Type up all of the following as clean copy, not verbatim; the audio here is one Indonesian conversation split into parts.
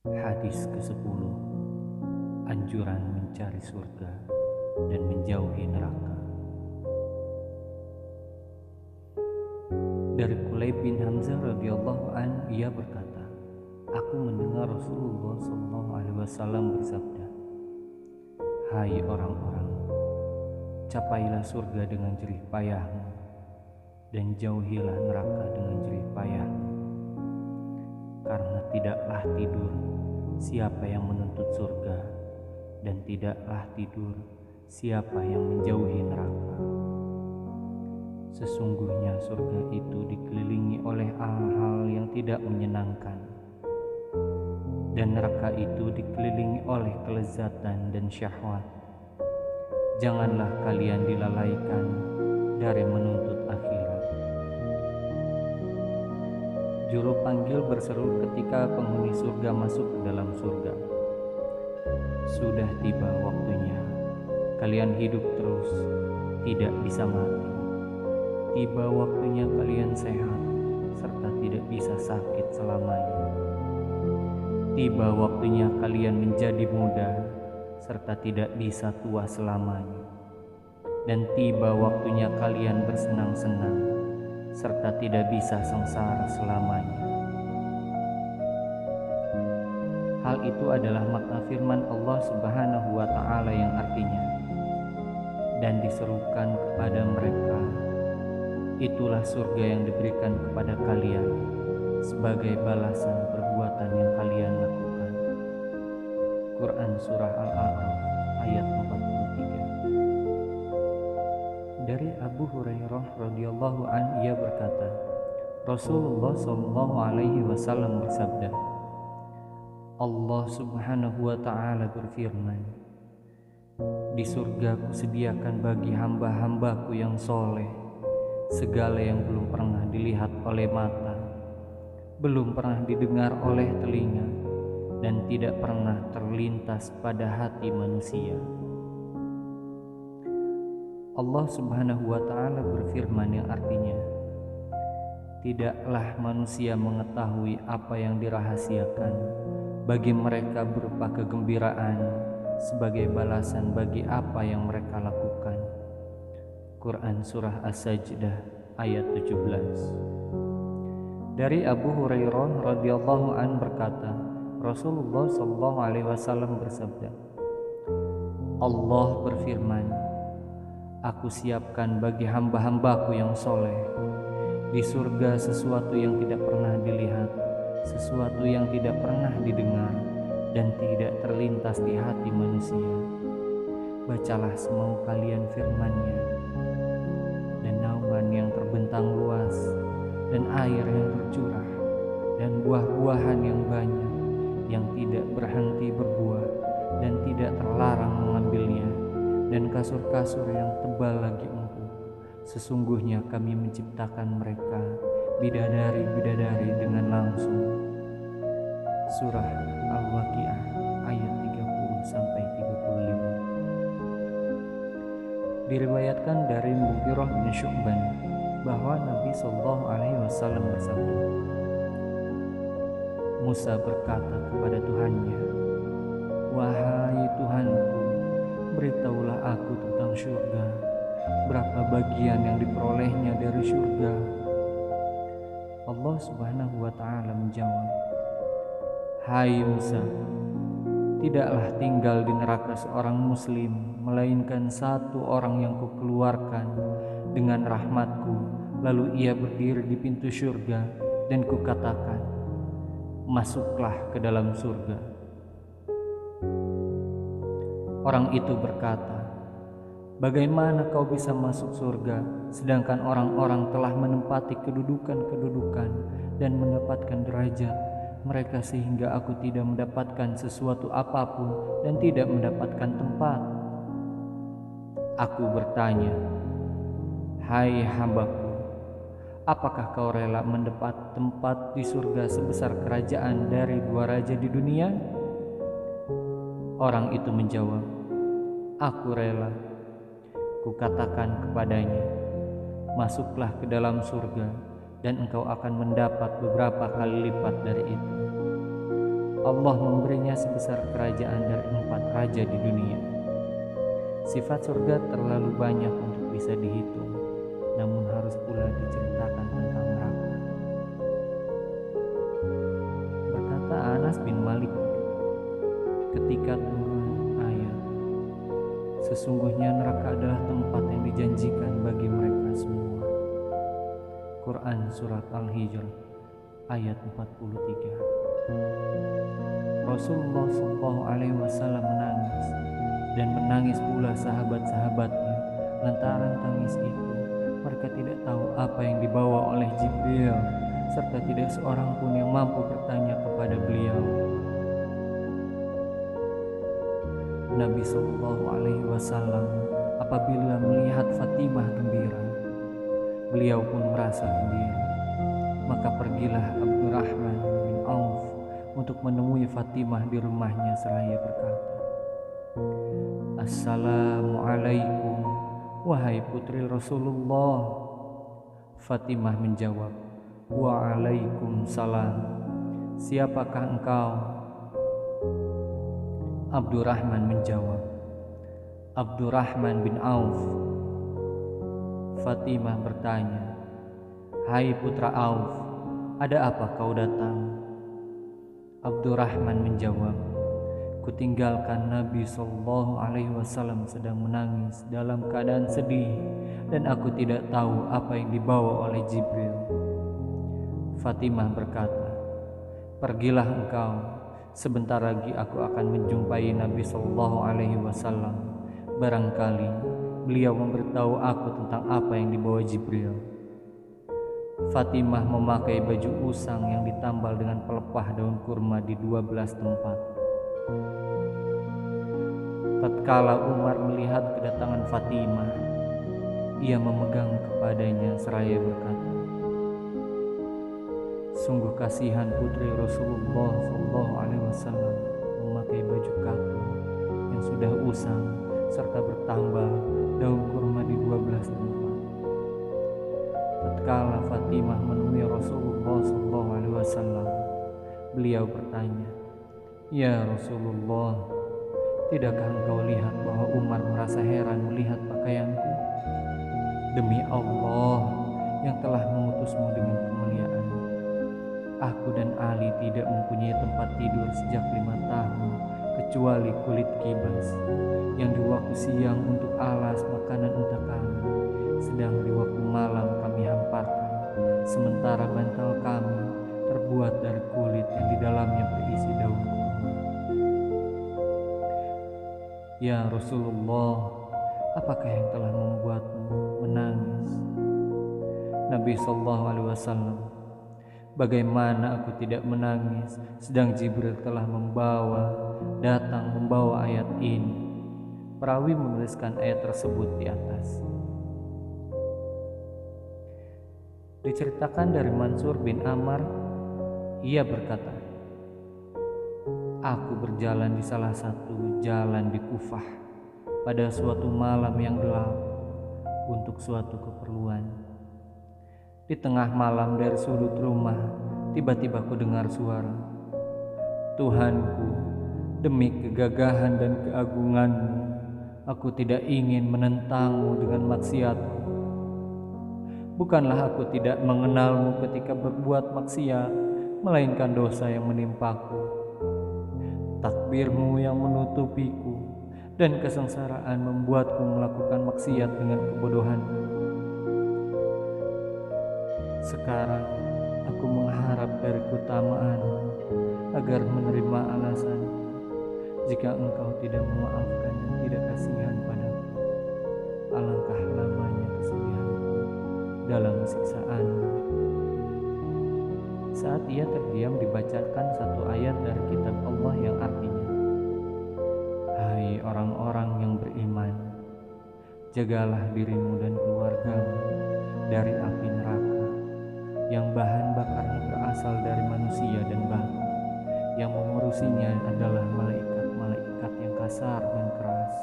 Hadis ke-10, anjuran mencari surga dan menjauhi neraka. Dari Qulaib bin Hamzah radhiyallahu an, ia berkata, aku mendengar Rasulullah SAW bersabda, hai orang-orang, capailah surga dengan jerih payahmu dan jauhilah neraka dengan jerih payahmu. Karena tidaklah tidur siapa yang menuntut surga, dan tidaklah tidur siapa yang menjauhi neraka. Sesungguhnya surga itu dikelilingi oleh hal-hal yang tidak menyenangkan, dan neraka itu dikelilingi oleh kelezatan dan syahwat. Janganlah kalian dilalaikan dari menuntut akhirat. Juru panggil berseru ketika penghuni surga masuk ke dalam surga. Sudah tiba waktunya, kalian hidup terus, tidak bisa mati. Tiba waktunya kalian sehat, serta tidak bisa sakit selamanya. Tiba waktunya kalian menjadi muda, serta tidak bisa tua selamanya. Dan tiba waktunya kalian bersenang-senang, serta tidak bisa sengsara selamanya. Hal itu adalah makna firman Allah Subhanahu wa Ta'ala yang artinya, dan diserukan kepada mereka, itulah surga yang diberikan kepada kalian sebagai balasan perbuatan yang kalian lakukan. Quran Surah Al-A'raf ayat 43. Dari Abu Hurairah radhiyallahu an, ia berkata, Rasulullah sallallahu alaihi wasallam bersabda, Allah Subhanahu wa Ta'ala berfirman, di surga kusediakan bagi hamba-hambaku yang soleh segala yang belum pernah dilihat oleh mata, belum pernah didengar oleh telinga, dan tidak pernah terlintas pada hati manusia. Allah Subhanahu wa Ta'ala berfirman yang artinya, tidaklah manusia mengetahui apa yang dirahasiakan bagi mereka berupa kegembiraan sebagai balasan bagi apa yang mereka lakukan. Quran Surah As-Sajdah ayat 17. Dari Abu Hurairah radhiyallahu an berkata, Rasulullah sallallahu alaihi wasallam bersabda, Allah berfirman, aku siapkan bagi hamba-hambaku yang soleh di surga sesuatu yang tidak pernah dilihat, sesuatu yang tidak pernah didengar, dan tidak terlintas di hati manusia. Bacalah semau kalian firman-Nya, dan naungan yang terbentang luas, dan air yang tercurah, dan buah-buahan yang banyak, yang tidak berhenti berbuah, dan tidak terlarang mengambilnya, dan kasur-kasur yang tebal lagi empuk. Sesungguhnya kami menciptakan mereka bidadari-bidadari dengan langsung. Surah Al-Waqiah ayat 30-35. Diriwayatkan dari Mughirah bin Syu'ban bahwa Nabi sallallahu alaihi wasallam bersabda, Musa berkata kepada Tuhannya, wahai Tuhanku, beritahulah aku tentang syurga, berapa bagian yang diperolehnya dari syurga. Allah Subhanahu wa Ta'ala menjawab, hai Musa, tidaklah tinggal di neraka seorang muslim melainkan satu orang yang kukeluarkan dengan rahmatku, lalu ia berdiri di pintu syurga dan kukatakan, masuklah ke dalam surga. Orang itu berkata, bagaimana kau bisa masuk surga sedangkan orang-orang telah menempati kedudukan-kedudukan dan mendapatkan derajat mereka sehingga aku tidak mendapatkan sesuatu apapun dan tidak mendapatkan tempat? Aku bertanya, hai hambaku, apakah kau rela mendapat tempat di surga sebesar kerajaan dari 2 raja di dunia? Orang itu menjawab, aku rela. Kukatakan kepadanya, masuklah ke dalam surga dan engkau akan mendapat beberapa kali lipat dari itu. Allah memberinya sebesar kerajaan dari 4 raja di dunia. Sifat surga terlalu banyak untuk bisa dihitung, namun harus pula diceritakan tentang neraka. Berkata Anas bin Malik ketika turun ayat, sesungguhnya neraka adalah tempat yang dijanjikan bagi mereka semua. Quran Surat Al-Hijr ayat 43. Rasulullah SAW menangis, dan menangis pula sahabat-sahabatnya. Lantaran tangis itu, mereka tidak tahu apa yang dibawa oleh Jibril, serta tidak seorang pun yang mampu bertanya kepada beliau. Nabi SAW apabila melihat Fatimah gembira, beliau pun merasa gembira. Maka pergilah Abdurrahman bin Auf untuk menemui Fatimah di rumahnya seraya berkata, Assalamualaikum, wahai putri Rasulullah. Fatimah menjawab, Waalaikumsalam. Siapakah engkau? Abdurrahman menjawab, Abdurrahman bin Auf. Fatimah bertanya, Hai putra Auf, ada apa kau datang? Abdurrahman menjawab, Kutinggalkan Nabi SAW sedang menangis dalam keadaan sedih, dan aku tidak tahu apa yang dibawa oleh Jibril. Fatimah berkata, Pergilah engkau, sebentar lagi aku akan menjumpai Nabi SAW. Barangkali beliau memberitahu aku tentang apa yang dibawa Jibril. Fatimah memakai baju usang yang ditambal dengan pelepah daun kurma di 12 tempat. Tatkala Umar melihat kedatangan Fatimah, ia memegang kepadanya seraya berkata, Sungguh kasihan putri Rasulullah SAW memakai baju kafan yang sudah usang serta bertambal daun kurma di 12 tempat. Tatkala Fatimah menemui Rasulullah SAW, beliau bertanya, Ya Rasulullah, tidakkah engkau lihat bahwa Umar merasa heran melihat pakaianku? Demi Allah yang telah mengutusmu dengan kemuliaan, aku dan Ali tidak mempunyai tempat tidur sejak 5 tahun kecuali kulit kibas yang di waktu siang untuk alas makanan untuk kami, sedang di waktu malam kami hamparkan, sementara bantal kami terbuat dari kulit yang di dalamnya berisi daun kurma. Ya Rasulullah, apakah yang telah membuatmu menangis? Nabi SAW, bagaimana aku tidak menangis sedang Jibril telah datang membawa ayat ini. Perawi menuliskan ayat tersebut di atas. Diceritakan dari Mansur bin Ammar, ia berkata, Aku berjalan di salah satu jalan di Kufah pada suatu malam yang gelap untuk suatu keperluan. Di tengah malam dari sudut rumah, tiba-tiba ku dengar suara, Tuhanku, demi kegagahan dan keagunganmu, aku tidak ingin menentangmu dengan maksiatku. Bukanlah aku tidak mengenalmu ketika berbuat maksiat, melainkan dosa yang menimpaku. Takbirmu yang menutupiku, dan kesengsaraan membuatku melakukan maksiat dengan kebodohanku. Sekarang aku mengharap dari keutamaanmu agar menerima alasan. Jika engkau tidak memaafkan dan tidak kasihan padaku, alangkah lamanya kesedihanku dalam siksaanmu. Saat ia terdiam, dibacakan satu ayat dari kitab Allah yang artinya, Hai orang-orang yang beriman, jagalah dirimu dan keluargamu dari api neraka yang bahan bakarnya berasal dari manusia dan batu, yang mengurusinya adalah malaikat-malaikat yang kasar dan keras,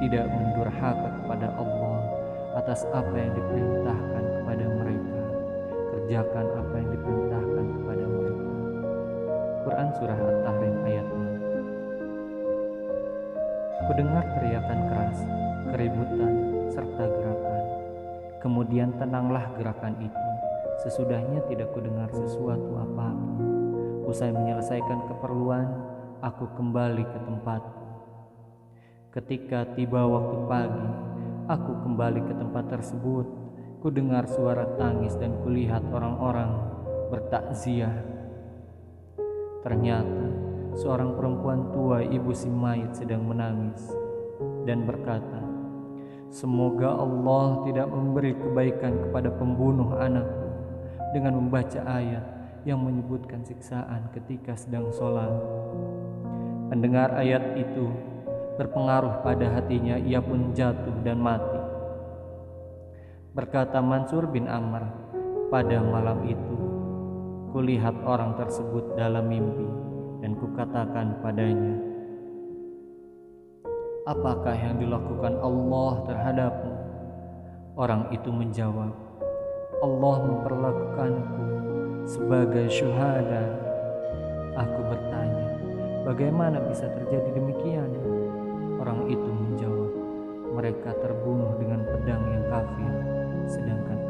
tidak mendurhaka kepada Allah atas apa yang diperintahkan kepada mereka, kerjakan apa yang diperintahkan kepada mereka. Al-Quran Surah At-Tahrim ayat 6. Kudengar teriakan keras, keributan, serta gerakan. Kemudian tenanglah gerakan itu. Sesudahnya tidak kudengar sesuatu apapun. Usai menyelesaikan keperluan, aku kembali ke tempatku. Ketika tiba waktu pagi, aku kembali ke tempat tersebut. Kudengar suara tangis dan kulihat orang-orang bertakziah. Ternyata seorang perempuan tua, ibu si mayit, sedang menangis dan berkata, "Semoga Allah tidak memberi kebaikan kepada pembunuh anakku," dengan membaca ayat yang menyebutkan siksaan ketika sedang sholat. Mendengar ayat itu berpengaruh pada hatinya, ia pun jatuh dan mati. Berkata Mansur bin Amr, "Pada malam itu kulihat orang tersebut dalam mimpi dan kukatakan padanya, apakah yang dilakukan Allah terhadapmu?" Orang itu menjawab, "Allah memperlakukanku sebagai syuhada." Aku bertanya, "Bagaimana bisa terjadi demikian?" Orang itu menjawab, "Mereka terbunuh dengan pedang yang kafir, sedangkan